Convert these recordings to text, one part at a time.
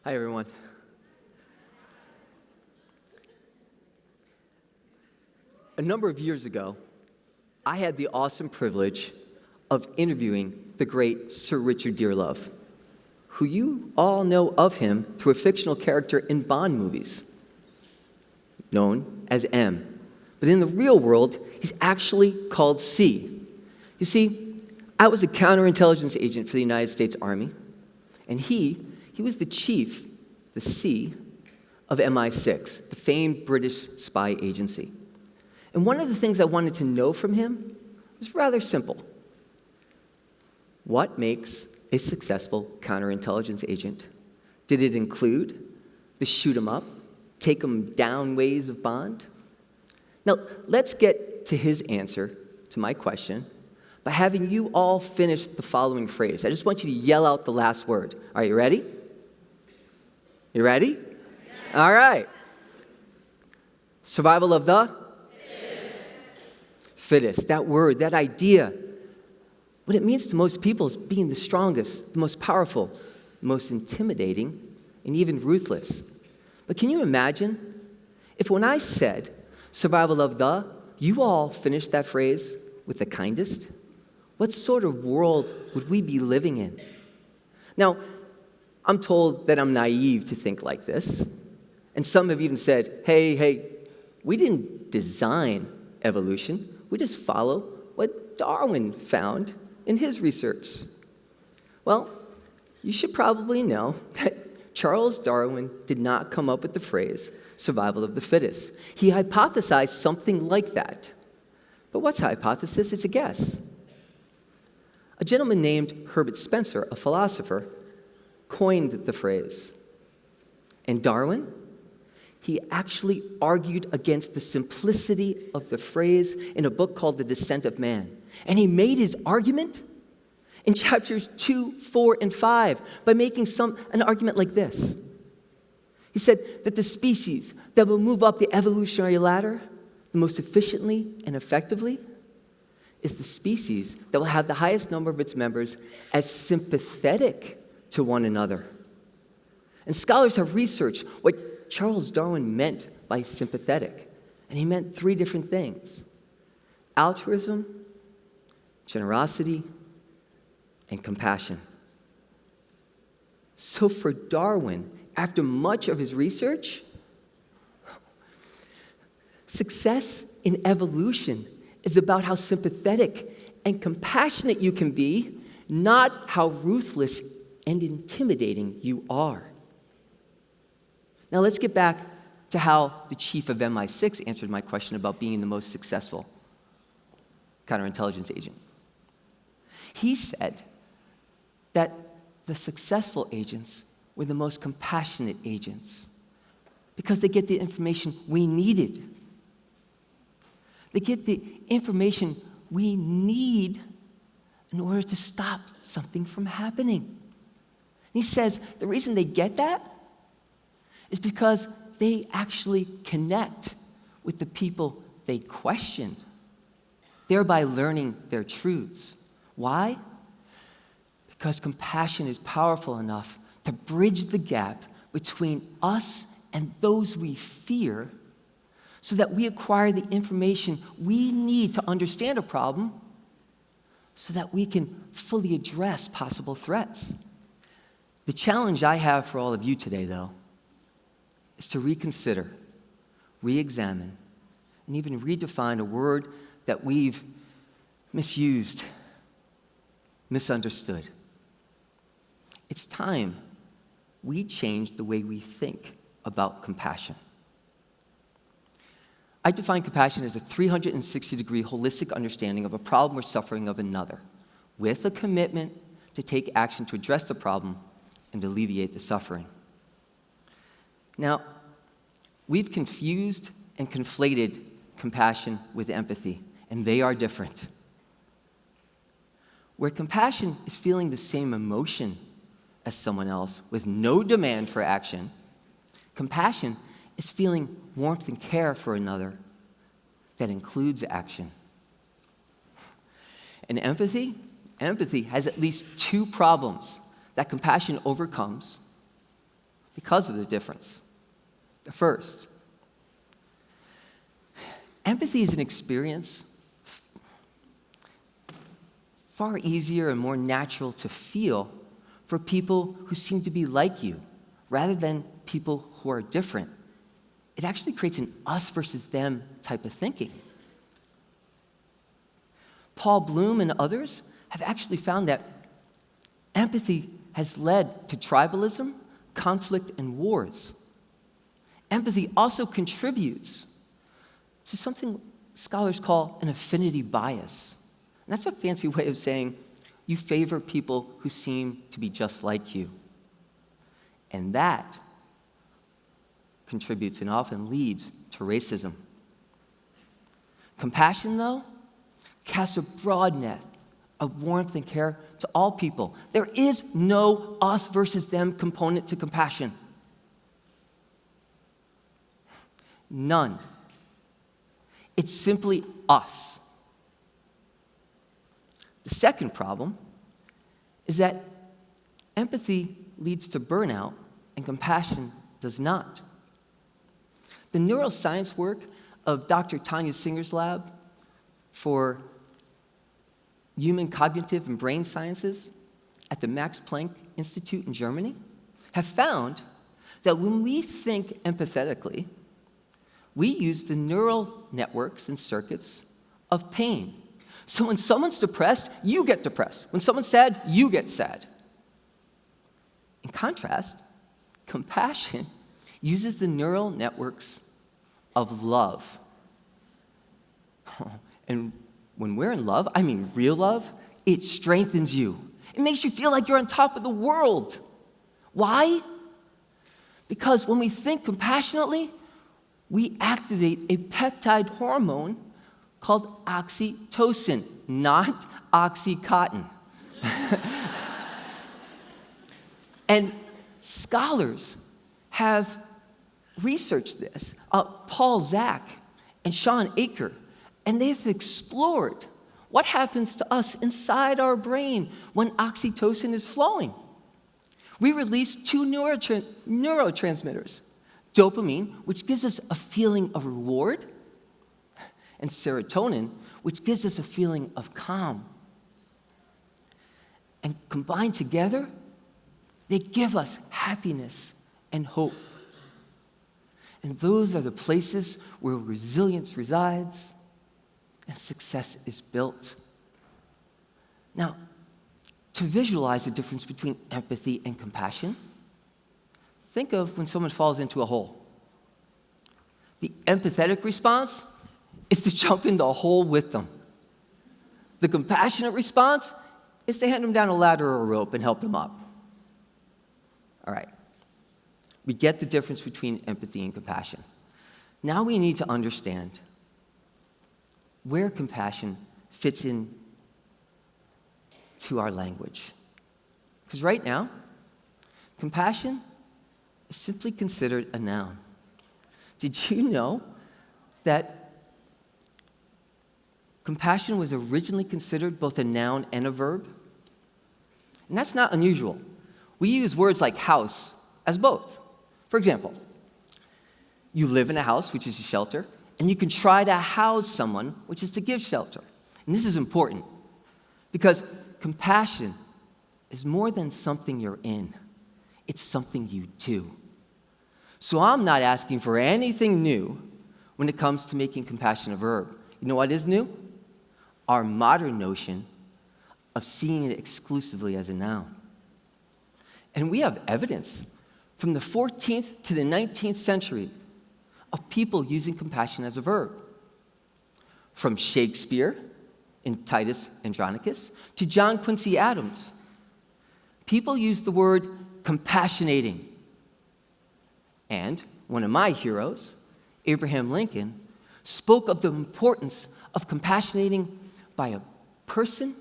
Hi, everyone. A number of years ago, I had the awesome privilege of interviewing the great Sir Richard Dearlove, who you all know of him through a fictional character in Bond movies, known as M. But in the real world, he's actually called C. You see, I was a counterintelligence agent for the United States Army, and he was the chief, the C, of MI6, the famed British spy agency. And one of the things I wanted to know from him was rather simple. What makes a successful counterintelligence agent? Did it include the shoot 'em up, take 'em down ways of Bond? Now, let's get to his answer to my question by having you all finish the following phrase. I just want you to yell out the last word. Are you ready? You ready? Yeah. All right. Survival of the? Fittest. That word, that idea. What it means to most people is being the strongest, the most powerful, the most intimidating, and even ruthless. But can you imagine if when I said survival of the, you all finished that phrase with the kindest? What sort of world would we be living in? Now, I'm told that I'm naive to think like this. And some have even said, hey, we didn't design evolution. We just follow what Darwin found in his research. Well, you should probably know that Charles Darwin did not come up with the phrase survival of the fittest. He hypothesized something like that. But what's a hypothesis? It's a guess. A gentleman named Herbert Spencer, a philosopher, coined the phrase. And Darwin, he actually argued against the simplicity of the phrase in a book called The Descent of Man. And he made his argument in chapters 2, 4, and 5 by making an argument like this. He said that the species that will move up the evolutionary ladder the most efficiently and effectively is the species that will have the highest number of its members as sympathetic to one another. And scholars have researched what Charles Darwin meant by sympathetic. And he meant 3 different things: altruism, generosity, and compassion. So for Darwin, after much of his research, success in evolution is about how sympathetic and compassionate you can be, not how ruthless and intimidating you are. Now let's get back to how the chief of MI6 answered my question about being the most successful counterintelligence agent. He said that the successful agents were the most compassionate agents because they get the information we needed. They get the information we need in order to stop something from happening. He says the reason they get that is because they actually connect with the people they question, thereby learning their truths. Why? Because compassion is powerful enough to bridge the gap between us and those we fear so that we acquire the information we need to understand a problem so that we can fully address possible threats. The challenge I have for all of you today, though, is to reconsider, re-examine, and even redefine a word that we've misused, misunderstood. It's time we change the way we think about compassion. I define compassion as a 360-degree holistic understanding of a problem or suffering of another, with a commitment to take action to address the problem and alleviate the suffering. Now, we've confused and conflated compassion with empathy, and they are different. Where compassion is feeling the same emotion as someone else with no demand for action, compassion is feeling warmth and care for another that includes action. And empathy has at least 2 problems that compassion overcomes because of the difference. First, empathy is an experience far easier and more natural to feel for people who seem to be like you, rather than people who are different. It actually creates an us versus them type of thinking. Paul Bloom and others have actually found that empathy has led to tribalism, conflict, and wars. Empathy also contributes to something scholars call an affinity bias. And that's a fancy way of saying you favor people who seem to be just like you. And that contributes and often leads to racism. Compassion, though, casts a broad net of warmth and care to all people. There is no us versus them component to compassion. None. It's simply us. The second problem is that empathy leads to burnout and compassion does not. The neuroscience work of Dr. Tanya Singer's lab for human cognitive and brain sciences at the Max Planck Institute in Germany have found that when we think empathetically, we use the neural networks and circuits of pain. So when someone's depressed, you get depressed. When someone's sad, you get sad. In contrast, compassion uses the neural networks of love. And when we're in love, I mean real love, it strengthens you. It makes you feel like you're on top of the world. Why? Because when we think compassionately, we activate a peptide hormone called oxytocin, not Oxycontin. And scholars have researched this, Paul Zak and Sean Aker, and they've explored what happens to us inside our brain when oxytocin is flowing. We release two neurotransmitters, dopamine, which gives us a feeling of reward, and serotonin, which gives us a feeling of calm. And combined together, they give us happiness and hope. And those are the places where resilience resides and success is built. Now, to visualize the difference between empathy and compassion, think of when someone falls into a hole. The empathetic response is to jump in the hole with them. The compassionate response is to hand them down a ladder or a rope and help them up. All right. We get the difference between empathy and compassion. Now we need to understand where compassion fits in to our language. Because right now, compassion is simply considered a noun. Did you know that compassion was originally considered both a noun and a verb? And that's not unusual. We use words like house as both. For example, you live in a house, which is a shelter, and you can try to house someone, which is to give shelter. And this is important because compassion is more than something you're in. It's something you do. So I'm not asking for anything new when it comes to making compassion a verb. You know what is new? Our modern notion of seeing it exclusively as a noun. And we have evidence from the 14th to the 19th century of people using compassion as a verb. From Shakespeare in Titus Andronicus to John Quincy Adams, people used the word compassionating. And one of my heroes, Abraham Lincoln, spoke of the importance of compassionating by a person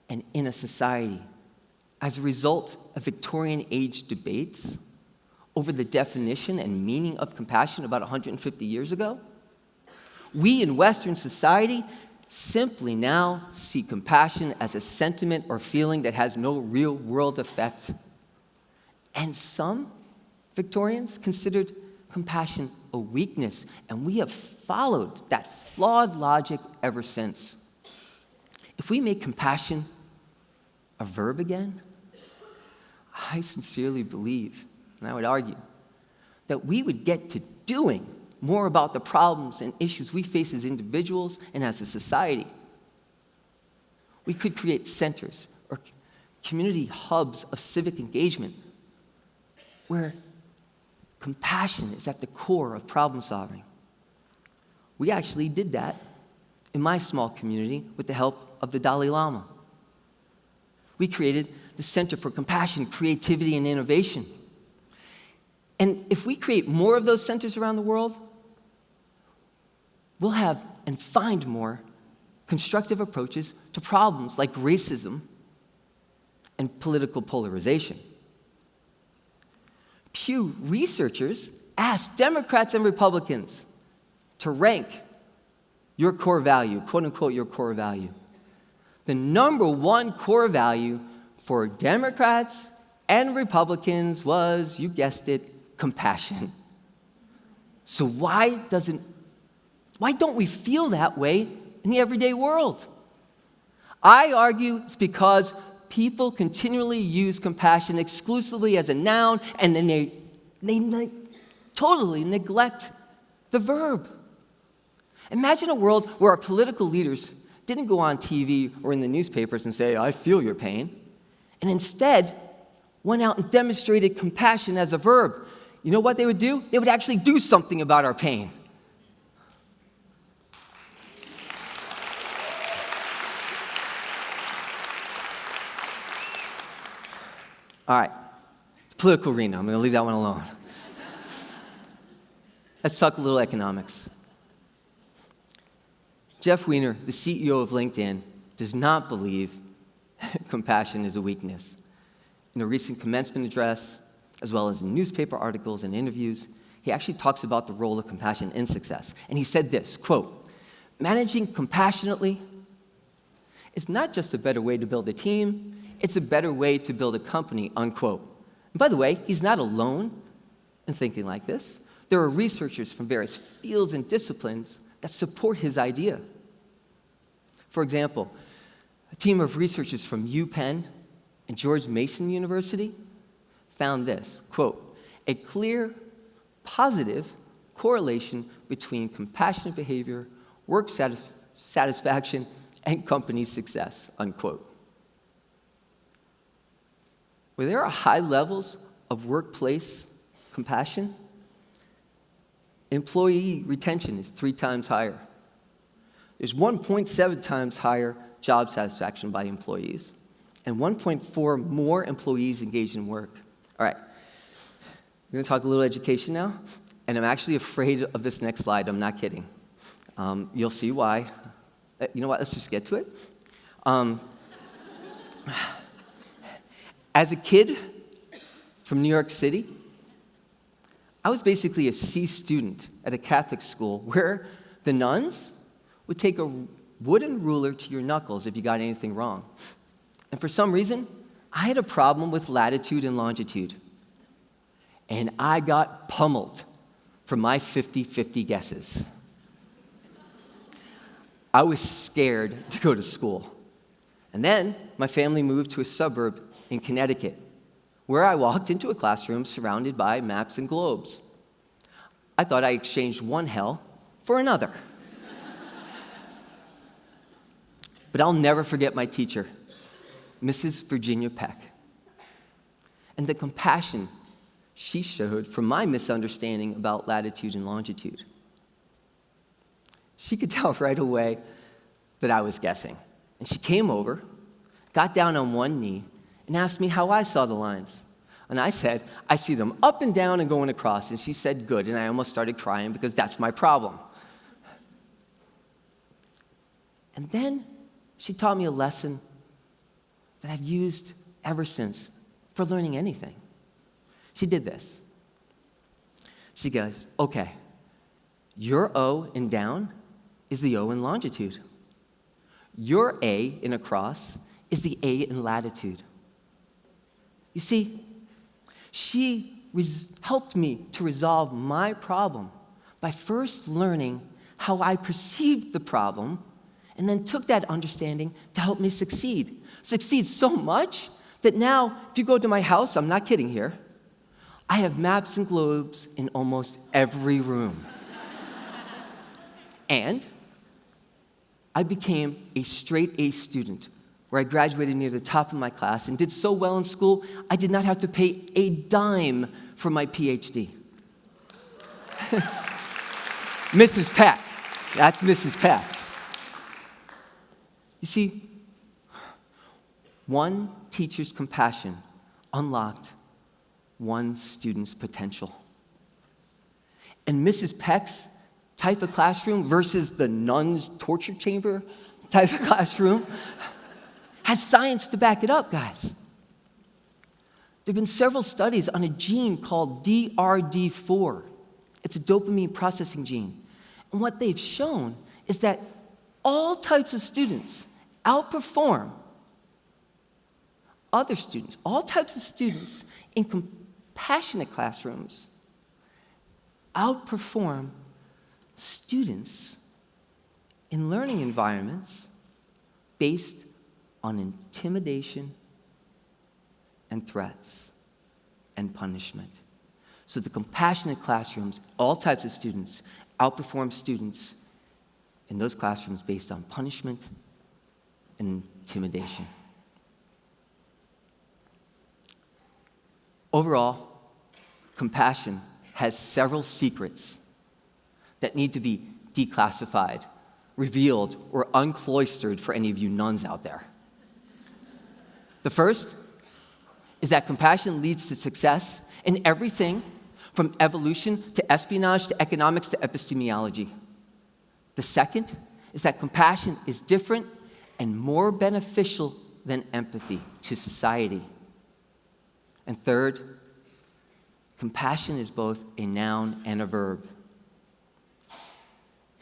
and in a society. As a result of Victorian age debates over the definition and meaning of compassion about 150 years ago, we in Western society simply now see compassion as a sentiment or feeling that has no real world effect. And some Victorians considered compassion a weakness, and we have followed that flawed logic ever since. If we make compassion a verb again, I sincerely believe, and I would argue, that we would get to doing more about the problems and issues we face as individuals and as a society. We could create centers or community hubs of civic engagement where compassion is at the core of problem solving. We actually did that in my small community with the help of the Dalai Lama. We created the Center for Compassion, Creativity, and Innovation. And if we create more of those centers around the world, we'll have and find more constructive approaches to problems like racism and political polarization. Pew researchers asked Democrats and Republicans to rank your core value, quote unquote, your core value. The number one core value for Democrats and Republicans was, you guessed it, compassion. So why don't we feel that way in the everyday world? I argue it's because people continually use compassion exclusively as a noun, and then they totally neglect the verb. Imagine a world where our political leaders didn't go on TV or in the newspapers and say, I feel your pain, and instead went out and demonstrated compassion as a verb. You know what they would do? They would actually do something about our pain. All right, political arena. I'm going to leave that one alone. Let's talk a little economics. Jeff Weiner, the CEO of LinkedIn, does not believe compassion is a weakness. In a recent commencement address, as well as in newspaper articles and interviews, he actually talks about the role of compassion in success. And he said this, quote, managing compassionately is not just a better way to build a team, it's a better way to build a company, unquote. And by the way, he's not alone in thinking like this. There are researchers from various fields and disciplines that support his idea. For example, a team of researchers from UPenn and George Mason University found this, quote, a clear, positive correlation between compassionate behavior, work satisfaction, and company success, unquote. Where there are high levels of workplace compassion, employee retention is 3 times higher. There's 1.7 times higher job satisfaction by employees, and 1.4 more employees engaged in work. All right, we're going to talk a little education now, and I'm actually afraid of this next slide. I'm not kidding. You'll see why. You know what? Let's just get to it. As a kid from New York City, I was basically a C student at a Catholic school where the nuns would take a wooden ruler to your knuckles if you got anything wrong. And for some reason, I had a problem with latitude and longitude. And I got pummeled for my 50-50 guesses. I was scared to go to school. And then my family moved to a suburb in Connecticut, where I walked into a classroom surrounded by maps and globes. I thought I exchanged one hell for another. But I'll never forget my teacher, Mrs. Virginia Peck, and the compassion she showed for my misunderstanding about latitude and longitude. She could tell right away that I was guessing. And she came over, got down on one knee, and asked me how I saw the lines. And I said, I see them up and down and going across. And she said, good. And I almost started crying because that's my problem. And then she taught me a lesson that I've used ever since for learning anything. She did this. She goes, okay, your O in down is the O in longitude. Your A in across is the A in latitude. You see, she helped me to resolve my problem by first learning how I perceived the problem, and then took that understanding to help me succeed. Succeed so much that now, if you go to my house, I'm not kidding here, I have maps and globes in almost every room. And I became a straight A student, where I graduated near the top of my class and did so well in school, I did not have to pay a dime for my PhD. Mrs. Peck. That's Mrs. Peck. You see, one teacher's compassion unlocked one student's potential. And Mrs. Peck's type of classroom versus the nun's torture chamber type of classroom has science to back it up, guys. There have been several studies on a gene called DRD4. It's a dopamine processing gene. And what they've shown is that all types of students outperform other students, all types of students in compassionate classrooms outperform students in learning environments based on intimidation and threats and punishment. So the compassionate classrooms, all types of students, outperform students in those classrooms based on punishment and intimidation. Overall, compassion has several secrets that need to be declassified, revealed, or uncloistered for any of you nuns out there. The first is that compassion leads to success in everything from evolution to espionage to economics to epistemology. The second is that compassion is different and more beneficial than empathy to society. And third, compassion is both a noun and a verb.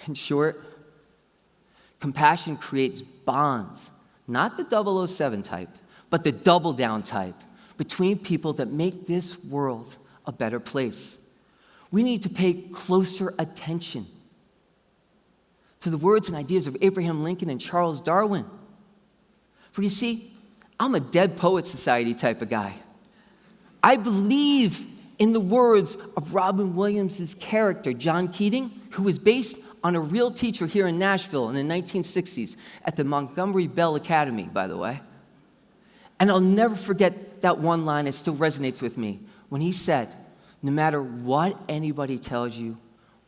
In short, compassion creates bonds, not the 007 type, but the double down type, between people that make this world a better place. We need to pay closer attention to the words and ideas of Abraham Lincoln and Charles Darwin. For you see, I'm a Dead Poets Society type of guy. I believe in the words of Robin Williams' character, John Keating, who was based on a real teacher here in Nashville in the 1960s at the Montgomery Bell Academy, by the way. And I'll never forget that one line. It still resonates with me when he said, no matter what anybody tells you,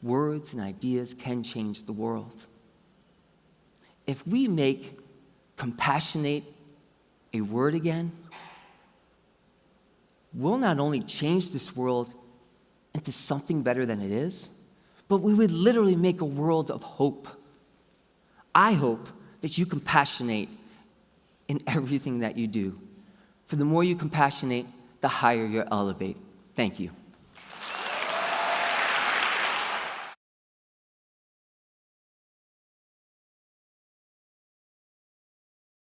words and ideas can change the world. If we make compassionate a word again, we'll not only change this world into something better than it is, but we would literally make a world of hope. I hope that you compassionate in everything that you do. For the more you compassionate, the higher you elevate. Thank you.